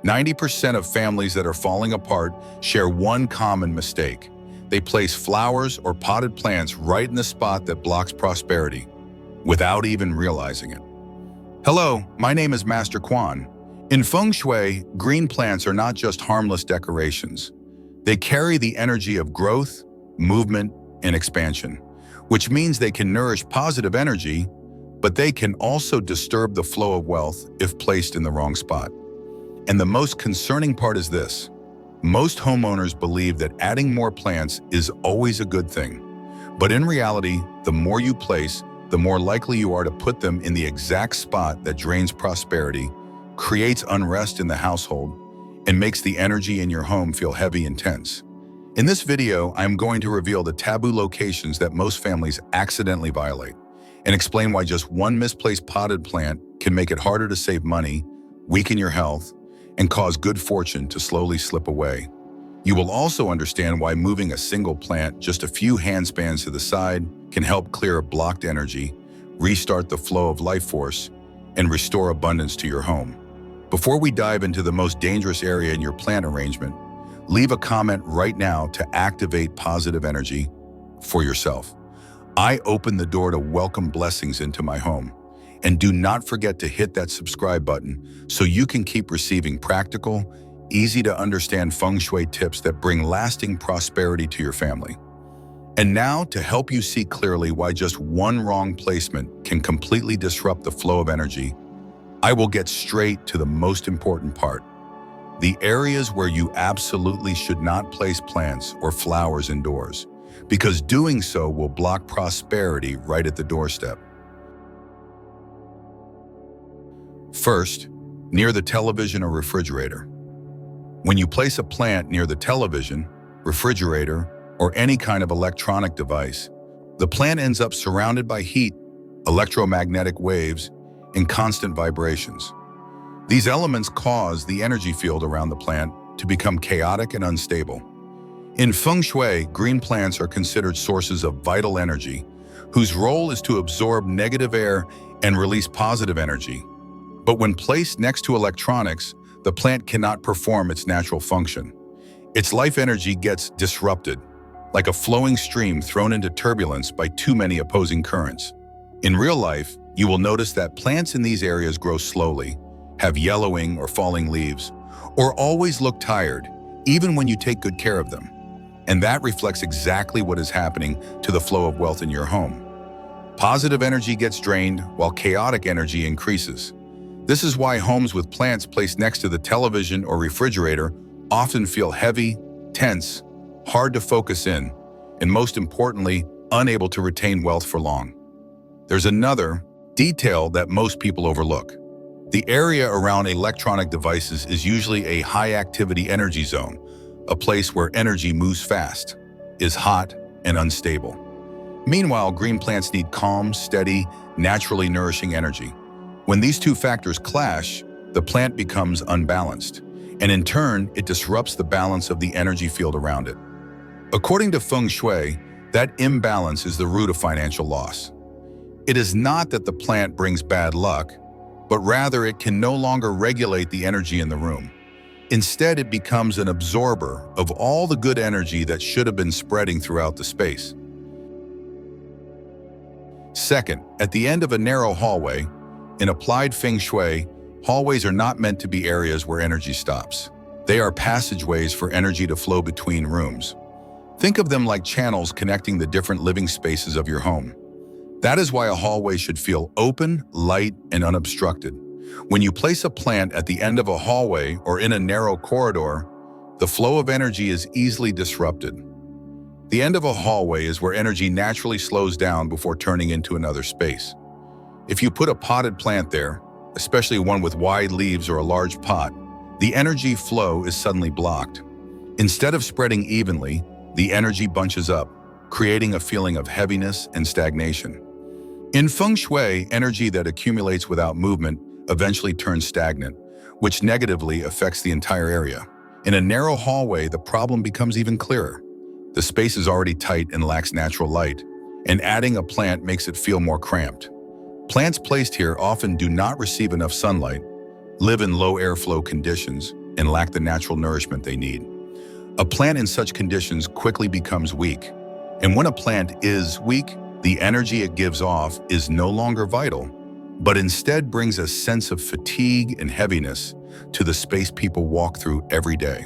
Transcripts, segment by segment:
90% of families that are falling apart share one common mistake. They place flowers or potted plants right in the spot that blocks prosperity, without even realizing it. Hello, my name is Master Quan. In Feng Shui, green plants are not just harmless decorations. They carry the energy of growth, movement, and expansion, which means they can nourish positive energy, but they can also disturb the flow of wealth if placed in the wrong spot. And the most concerning part is this. Most homeowners believe that adding more plants is always a good thing. But in reality, the more you place, the more likely you are to put them in the exact spot that drains prosperity, creates unrest in the household, and makes the energy in your home feel heavy and tense. In this video, I'm going to reveal the taboo locations that most families accidentally violate, and explain why just one misplaced potted plant can make it harder to save money, weaken your health, and cause good fortune to slowly slip away. You will also understand why moving a single plant just a few handspans to the side can help clear blocked energy, restart the flow of life force, and restore abundance to your home. Before we dive into the most dangerous area in your plant arrangement, leave a comment right now to activate positive energy for yourself. I open the door to welcome blessings into my home. And do not forget to hit that subscribe button so you can keep receiving practical, easy to understand Feng Shui tips that bring lasting prosperity to your family. And now, to help you see clearly why just one wrong placement can completely disrupt the flow of energy, I will get straight to the most important part. The areas where you absolutely should not place plants or flowers indoors, because doing so will block prosperity right at the doorstep. First, near the television or refrigerator. When you place a plant near the television, refrigerator, or any kind of electronic device, the plant ends up surrounded by heat, electromagnetic waves, and constant vibrations. These elements cause the energy field around the plant to become chaotic and unstable. In Feng Shui, green plants are considered sources of vital energy, whose role is to absorb negative air and release positive energy. But when placed next to electronics, the plant cannot perform its natural function. Its life energy gets disrupted, like a flowing stream thrown into turbulence by too many opposing currents. In real life, you will notice that plants in these areas grow slowly, have yellowing or falling leaves, or always look tired, even when you take good care of them. And that reflects exactly what is happening to the flow of wealth in your home. Positive energy gets drained while chaotic energy increases. This is why homes with plants placed next to the television or refrigerator often feel heavy, tense, hard to focus in, and most importantly, unable to retain wealth for long. There's another detail that most people overlook. The area around electronic devices is usually a high-activity energy zone, a place where energy moves fast, is hot, and unstable. Meanwhile, green plants need calm, steady, naturally nourishing energy. When these two factors clash, the plant becomes unbalanced, and in turn, it disrupts the balance of the energy field around it. According to Feng Shui, that imbalance is the root of financial loss. It is not that the plant brings bad luck, but rather it can no longer regulate the energy in the room. Instead, it becomes an absorber of all the good energy that should have been spreading throughout the space. Second, at the end of a narrow hallway, in applied Feng Shui, hallways are not meant to be areas where energy stops. They are passageways for energy to flow between rooms. Think of them like channels connecting the different living spaces of your home. That is why a hallway should feel open, light, and unobstructed. When you place a plant at the end of a hallway or in a narrow corridor, the flow of energy is easily disrupted. The end of a hallway is where energy naturally slows down before turning into another space. If you put a potted plant there, especially one with wide leaves or a large pot, the energy flow is suddenly blocked. Instead of spreading evenly, the energy bunches up, creating a feeling of heaviness and stagnation. In Feng Shui, energy that accumulates without movement eventually turns stagnant, which negatively affects the entire area. In a narrow hallway, the problem becomes even clearer. The space is already tight and lacks natural light, and adding a plant makes it feel more cramped. Plants placed here often do not receive enough sunlight, live in low airflow conditions, and lack the natural nourishment they need. A plant in such conditions quickly becomes weak. And when a plant is weak, the energy it gives off is no longer vital, but instead brings a sense of fatigue and heaviness to the space people walk through every day.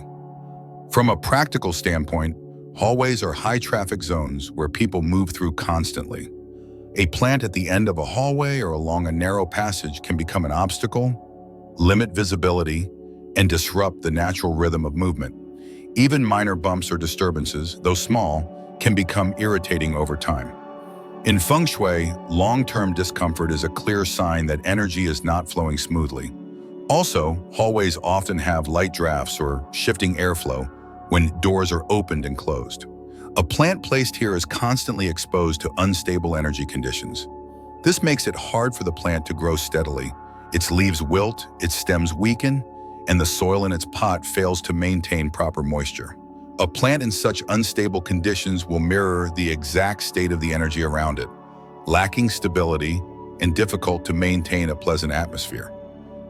From a practical standpoint, hallways are high-traffic zones where people move through constantly. A plant at the end of a hallway or along a narrow passage can become an obstacle, limit visibility, and disrupt the natural rhythm of movement. Even minor bumps or disturbances, though small, can become irritating over time. In Feng Shui, long-term discomfort is a clear sign that energy is not flowing smoothly. Also, hallways often have light drafts or shifting airflow when doors are opened and closed. A plant placed here is constantly exposed to unstable energy conditions. This makes it hard for the plant to grow steadily. Its leaves wilt, its stems weaken, and the soil in its pot fails to maintain proper moisture. A plant in such unstable conditions will mirror the exact state of the energy around it, lacking stability and difficult to maintain a pleasant atmosphere.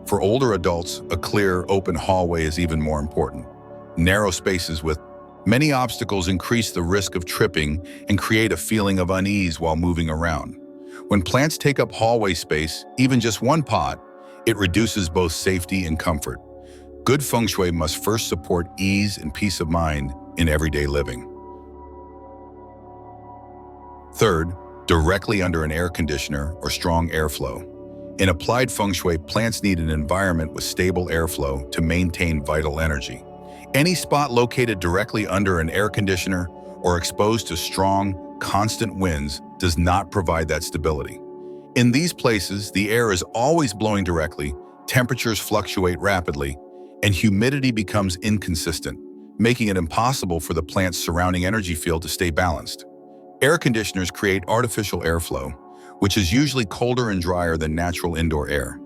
For older adults, a clear, open hallway is even more important. Narrow spaces with many obstacles increase the risk of tripping and create a feeling of unease while moving around. When plants take up hallway space, even just one pot, it reduces both safety and comfort. Good Feng Shui must first support ease and peace of mind in everyday living. Third, directly under an air conditioner or strong airflow. In applied Feng Shui, plants need an environment with stable airflow to maintain vital energy. Any spot located directly under an air conditioner or exposed to strong, constant winds does not provide that stability. In these places, the air is always blowing directly, temperatures fluctuate rapidly, and humidity becomes inconsistent, making it impossible for the plant's surrounding energy field to stay balanced. Air conditioners create artificial airflow, which is usually colder and drier than natural indoor air.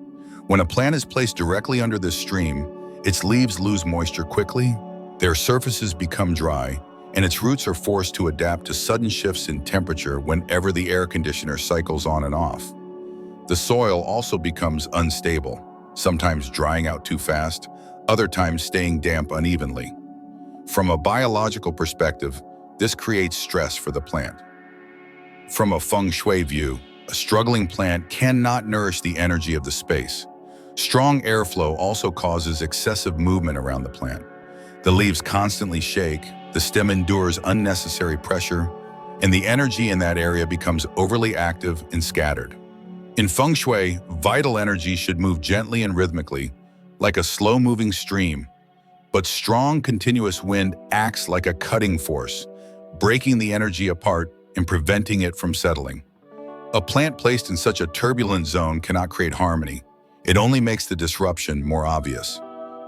When a plant is placed directly under this stream, its leaves lose moisture quickly, their surfaces become dry, and its roots are forced to adapt to sudden shifts in temperature whenever the air conditioner cycles on and off. The soil also becomes unstable, sometimes drying out too fast, other times staying damp unevenly. From a biological perspective, this creates stress for the plant. From a Feng Shui view, a struggling plant cannot nourish the energy of the space. Strong airflow also causes excessive movement around the plant. The leaves constantly shake, the stem endures unnecessary pressure, and the energy in that area becomes overly active and scattered. In Feng Shui, vital energy should move gently and rhythmically, like a slow-moving stream, but strong, continuous wind acts like a cutting force, breaking the energy apart and preventing it from settling. A plant placed in such a turbulent zone cannot create harmony. It only makes the disruption more obvious.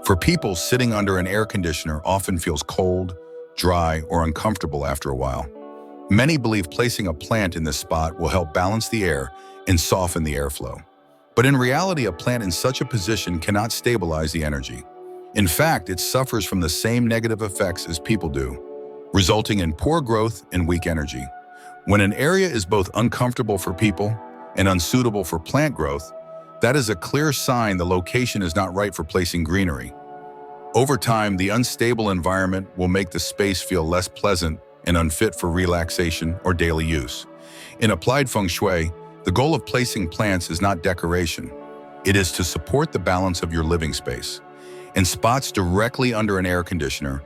For people, sitting under an air conditioner often feels cold, dry, or uncomfortable after a while. Many believe placing a plant in this spot will help balance the air and soften the airflow. But in reality, a plant in such a position cannot stabilize the energy. In fact, it suffers from the same negative effects as people do, resulting in poor growth and weak energy. When an area is both uncomfortable for people and unsuitable for plant growth, that is a clear sign the location is not right for placing greenery. Over time, the unstable environment will make the space feel less pleasant and unfit for relaxation or daily use. In applied Feng Shui, the goal of placing plants is not decoration. It is to support the balance of your living space. And spots directly under an air conditioner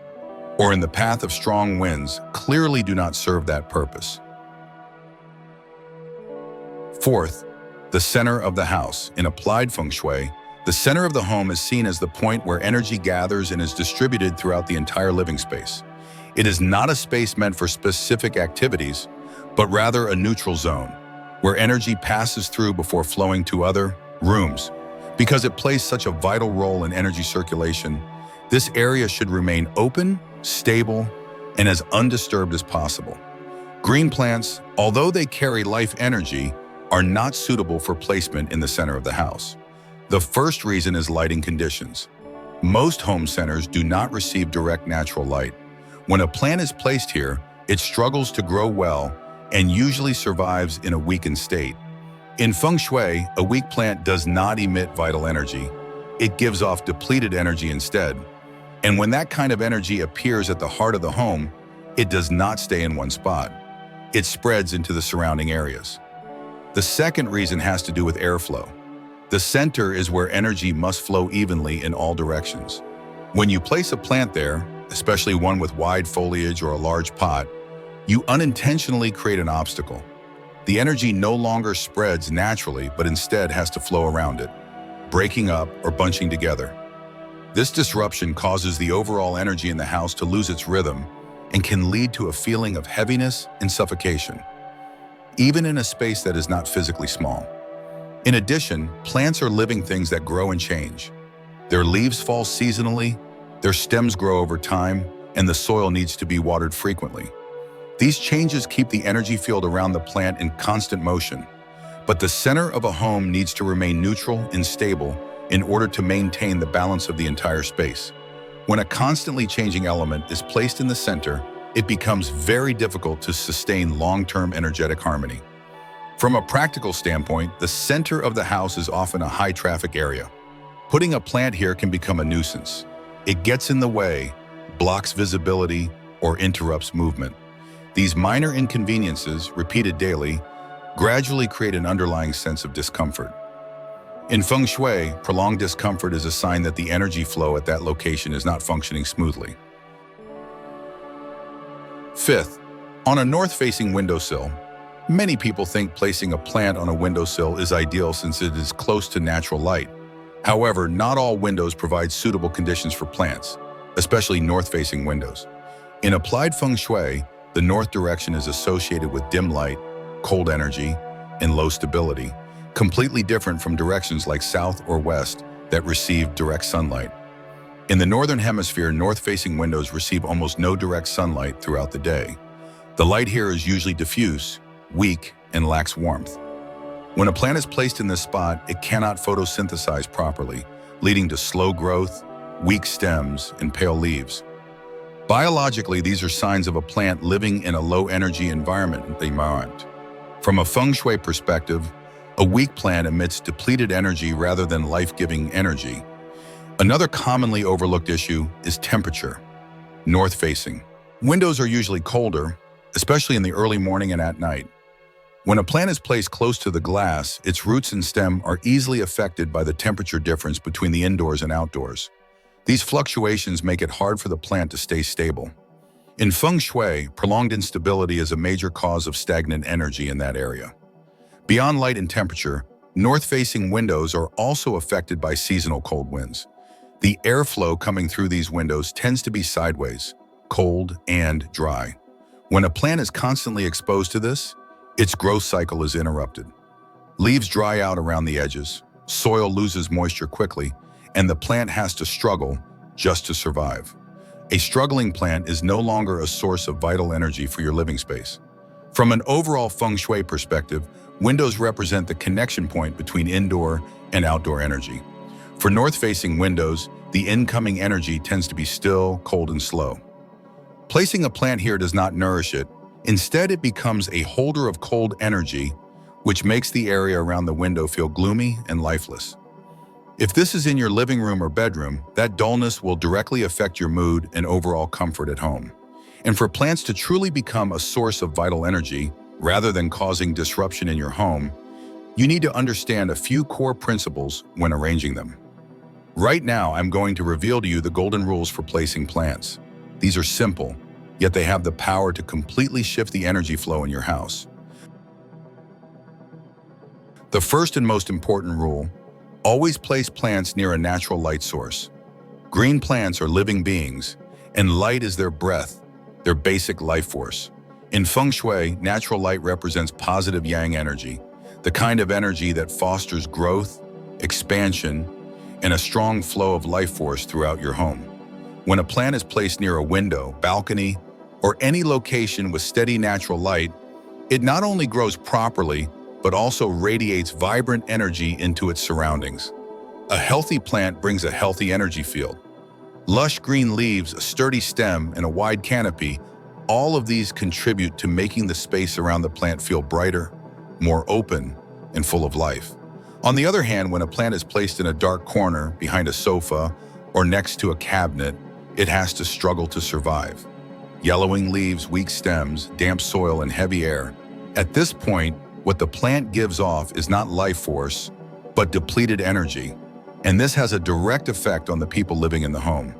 or in the path of strong winds clearly do not serve that purpose. Fourth, the center of the house. In applied Feng Shui, the center of the home is seen as the point where energy gathers and is distributed throughout the entire living space. It is not a space meant for specific activities, but rather a neutral zone, where energy passes through before flowing to other rooms. Because it plays such a vital role in energy circulation, this area should remain open, stable, and as undisturbed as possible. Green plants, although they carry life energy, are not suitable for placement in the center of the house. The first reason is lighting conditions. Most home centers do not receive direct natural light. When a plant is placed here, it struggles to grow well and usually survives in a weakened state. In Feng Shui, a weak plant does not emit vital energy. It gives off depleted energy instead. And when that kind of energy appears at the heart of the home, it does not stay in one spot. It spreads into the surrounding areas. The second reason has to do with airflow. The center is where energy must flow evenly in all directions. When you place a plant there, especially one with wide foliage or a large pot, you unintentionally create an obstacle. The energy no longer spreads naturally, but instead has to flow around it, breaking up or bunching together. This disruption causes the overall energy in the house to lose its rhythm and can lead to a feeling of heaviness and suffocation, even in a space that is not physically small. In addition, plants are living things that grow and change. Their leaves fall seasonally, their stems grow over time, and the soil needs to be watered frequently. These changes keep the energy field around the plant in constant motion, but the center of a home needs to remain neutral and stable in order to maintain the balance of the entire space. When a constantly changing element is placed in the center, it becomes very difficult to sustain long-term energetic harmony. From a practical standpoint, the center of the house is often a high-traffic area. Putting a plant here can become a nuisance. It gets in the way, blocks visibility, or interrupts movement. These minor inconveniences, repeated daily, gradually create an underlying sense of discomfort. In Feng Shui, prolonged discomfort is a sign that the energy flow at that location is not functioning smoothly. Fifth, on a north-facing windowsill, many people think placing a plant on a windowsill is ideal since it is close to natural light. However, not all windows provide suitable conditions for plants, especially north-facing windows. In applied Feng Shui, the north direction is associated with dim light, cold energy, and low stability, completely different from directions like south or west that receive direct sunlight. In the northern hemisphere, north-facing windows receive almost no direct sunlight throughout the day. The light here is usually diffuse, weak, and lacks warmth. When a plant is placed in this spot, it cannot photosynthesize properly, leading to slow growth, weak stems, and pale leaves. Biologically, these are signs of a plant living in a low-energy environment. From a Feng Shui perspective, a weak plant emits depleted energy rather than life-giving energy. Another commonly overlooked issue is temperature. North-facing. Windows are usually colder, especially in the early morning and at night. When a plant is placed close to the glass, its roots and stem are easily affected by the temperature difference between the indoors and outdoors. These fluctuations make it hard for the plant to stay stable. In Feng Shui, prolonged instability is a major cause of stagnant energy in that area. Beyond light and temperature, north-facing windows are also affected by seasonal cold winds. The airflow coming through these windows tends to be sideways, cold, and dry. When a plant is constantly exposed to this, its growth cycle is interrupted. Leaves dry out around the edges, soil loses moisture quickly, and the plant has to struggle just to survive. A struggling plant is no longer a source of vital energy for your living space. From an overall Feng Shui perspective, windows represent the connection point between indoor and outdoor energy. For north-facing windows, the incoming energy tends to be still, cold, and slow. Placing a plant here does not nourish it. Instead, it becomes a holder of cold energy, which makes the area around the window feel gloomy and lifeless. If this is in your living room or bedroom, that dullness will directly affect your mood and overall comfort at home. And for plants to truly become a source of vital energy, rather than causing disruption in your home, you need to understand a few core principles when arranging them. Right now, I'm going to reveal to you the golden rules for placing plants. These are simple, yet they have the power to completely shift the energy flow in your house. The first and most important rule: always place plants near a natural light source. Green plants are living beings, and light is their breath, their basic life force. In Feng Shui, natural light represents positive yang energy, the kind of energy that fosters growth, expansion, and a strong flow of life force throughout your home. When a plant is placed near a window, balcony, or any location with steady natural light, it not only grows properly, but also radiates vibrant energy into its surroundings. A healthy plant brings a healthy energy field. Lush green leaves, a sturdy stem, and a wide canopy, all of these contribute to making the space around the plant feel brighter, more open, and full of life. On the other hand, when a plant is placed in a dark corner, behind a sofa, or next to a cabinet, it has to struggle to survive. Yellowing leaves, weak stems, damp soil, and heavy air. At this point, what the plant gives off is not life force, but depleted energy. And this has a direct effect on the people living in the home.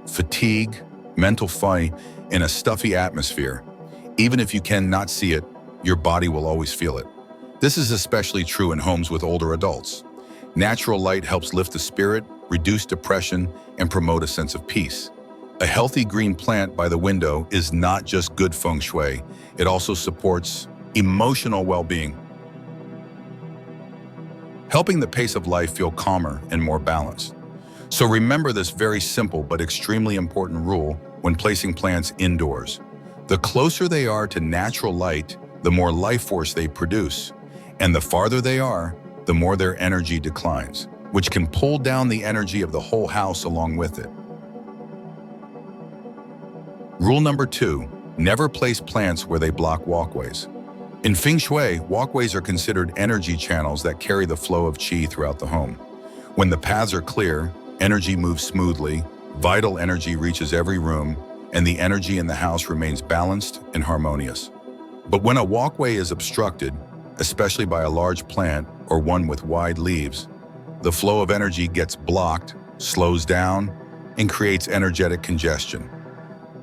Fatigue, mental fatigue, and a stuffy atmosphere. Even if you cannot see it, your body will always feel it. This is especially true in homes with older adults. Natural light helps lift the spirit, reduce depression, and promote a sense of peace. A healthy green plant by the window is not just good feng shui, it also supports emotional well-being, helping the pace of life feel calmer and more balanced. So remember this very simple but extremely important rule when placing plants indoors. The closer they are to natural light, the more life force they produce, and the farther they are, the more their energy declines, which can pull down the energy of the whole house along with it. Rule number 2, never place plants where they block walkways. In Feng Shui, walkways are considered energy channels that carry the flow of qi throughout the home. When the paths are clear, energy moves smoothly, vital energy reaches every room, and the energy in the house remains balanced and harmonious. But when a walkway is obstructed, especially by a large plant or one with wide leaves, the flow of energy gets blocked, slows down, and creates energetic congestion.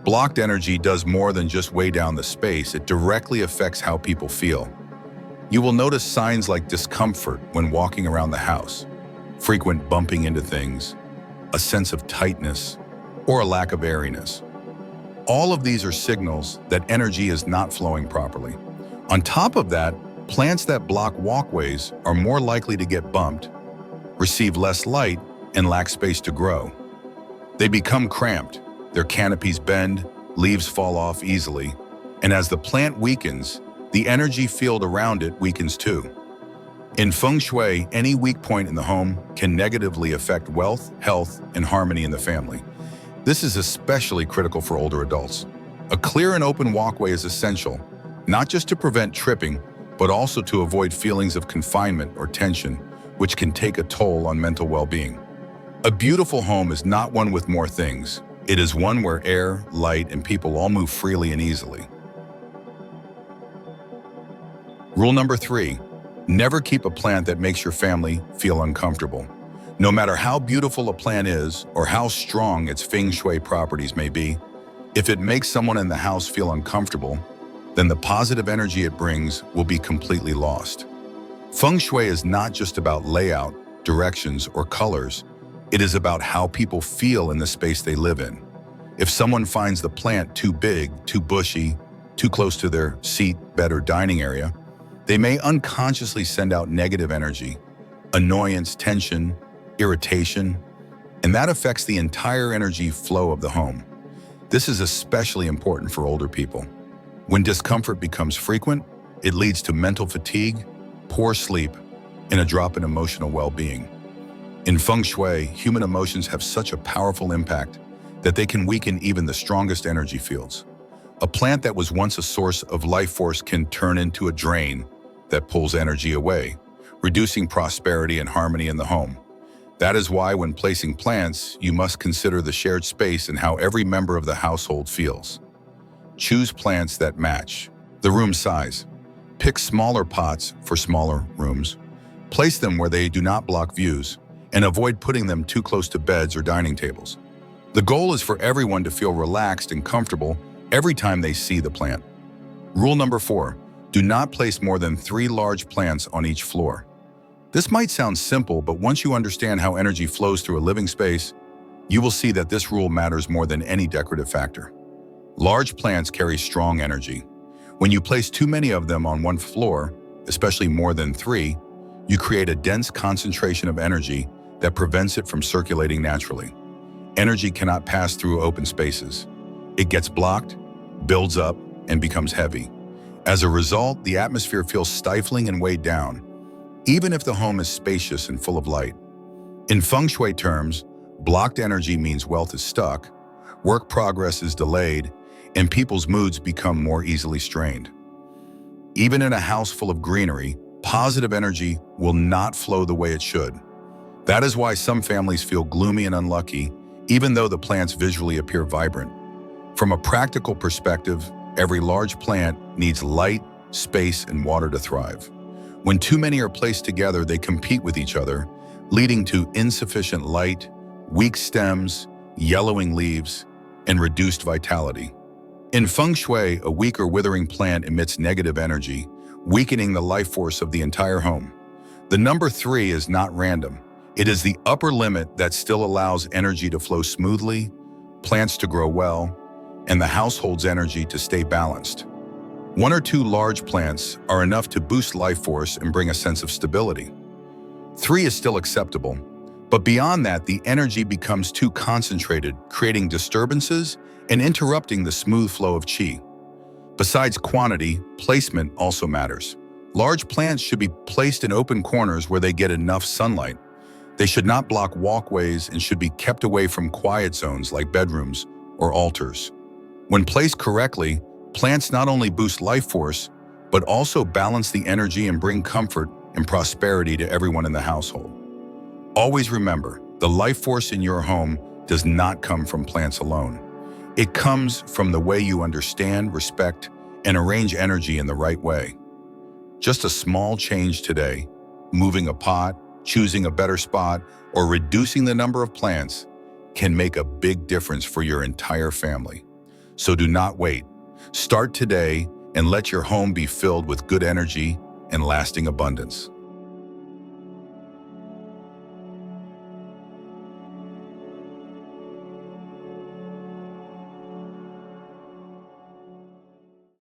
Blocked energy does more than just weigh down the space, it directly affects how people feel. You will notice signs like discomfort when walking around the house, frequent bumping into things, a sense of tightness, or a lack of airiness. All of these are signals that energy is not flowing properly. On top of that, plants that block walkways are more likely to get bumped, receive less light, and lack space to grow. They become cramped, their canopies bend, leaves fall off easily, and as the plant weakens, the energy field around it weakens too. In Feng Shui, any weak point in the home can negatively affect wealth, health, and harmony in the family. This is especially critical for older adults. A clear and open walkway is essential, not just to prevent tripping, but also to avoid feelings of confinement or tension, which can take a toll on mental well-being. A beautiful home is not one with more things. It is one where air, light, and people all move freely and easily. Rule number 3, never keep a plant that makes your family feel uncomfortable. No matter how beautiful a plant is or how strong its Feng Shui properties may be, if it makes someone in the house feel uncomfortable, then the positive energy it brings will be completely lost. Feng Shui is not just about layout, directions, or colors. It is about how people feel in the space they live in. If someone finds the plant too big, too bushy, too close to their seat, bed, or dining area, they may unconsciously send out negative energy, annoyance, tension, irritation, and that affects the entire energy flow of the home. This is especially important for older people. When discomfort becomes frequent, it leads to mental fatigue, poor sleep, and a drop in emotional well-being. In Feng Shui, human emotions have such a powerful impact that they can weaken even the strongest energy fields. A plant that was once a source of life force can turn into a drain that pulls energy away, reducing prosperity and harmony in the home. That is why when placing plants, you must consider the shared space and how every member of the household feels. Choose plants that match the room size. Pick smaller pots for smaller rooms. Place them where they do not block views, and avoid putting them too close to beds or dining tables. The goal is for everyone to feel relaxed and comfortable every time they see the plant. Rule number 4, do not place more than 3 large plants on each floor. This might sound simple, but once you understand how energy flows through a living space, you will see that this rule matters more than any decorative factor. Large plants carry strong energy. When you place too many of them on one floor, especially more than 3, you create a dense concentration of energy that prevents it from circulating naturally. Energy cannot pass through open spaces. It gets blocked, builds up, and becomes heavy. As a result, the atmosphere feels stifling and weighed down, even if the home is spacious and full of light. In Feng Shui terms, blocked energy means wealth is stuck, work progress is delayed, and people's moods become more easily strained. Even in a house full of greenery, positive energy will not flow the way it should. That is why some families feel gloomy and unlucky, even though the plants visually appear vibrant. From a practical perspective, every large plant needs light, space, and water to thrive. When too many are placed together, they compete with each other, leading to insufficient light, weak stems, yellowing leaves, and reduced vitality. In Feng Shui, a weak or withering plant emits negative energy, weakening the life force of the entire home. The number 3 is not random. It is the upper limit that still allows energy to flow smoothly, plants to grow well, and the household's energy to stay balanced. 1 or 2 large plants are enough to boost life force and bring a sense of stability. 3 is still acceptable, but beyond that, the energy becomes too concentrated, creating disturbances and interrupting the smooth flow of qi. Besides quantity, placement also matters. Large plants should be placed in open corners where they get enough sunlight. They should not block walkways and should be kept away from quiet zones like bedrooms or altars. When placed correctly, plants not only boost life force, but also balance the energy and bring comfort and prosperity to everyone in the household. Always remember, the life force in your home does not come from plants alone. It comes from the way you understand, respect, and arrange energy in the right way. Just a small change today, moving a pot, choosing a better spot, or reducing the number of plants can make a big difference for your entire family. So do not wait. Start today and let your home be filled with good energy and lasting abundance.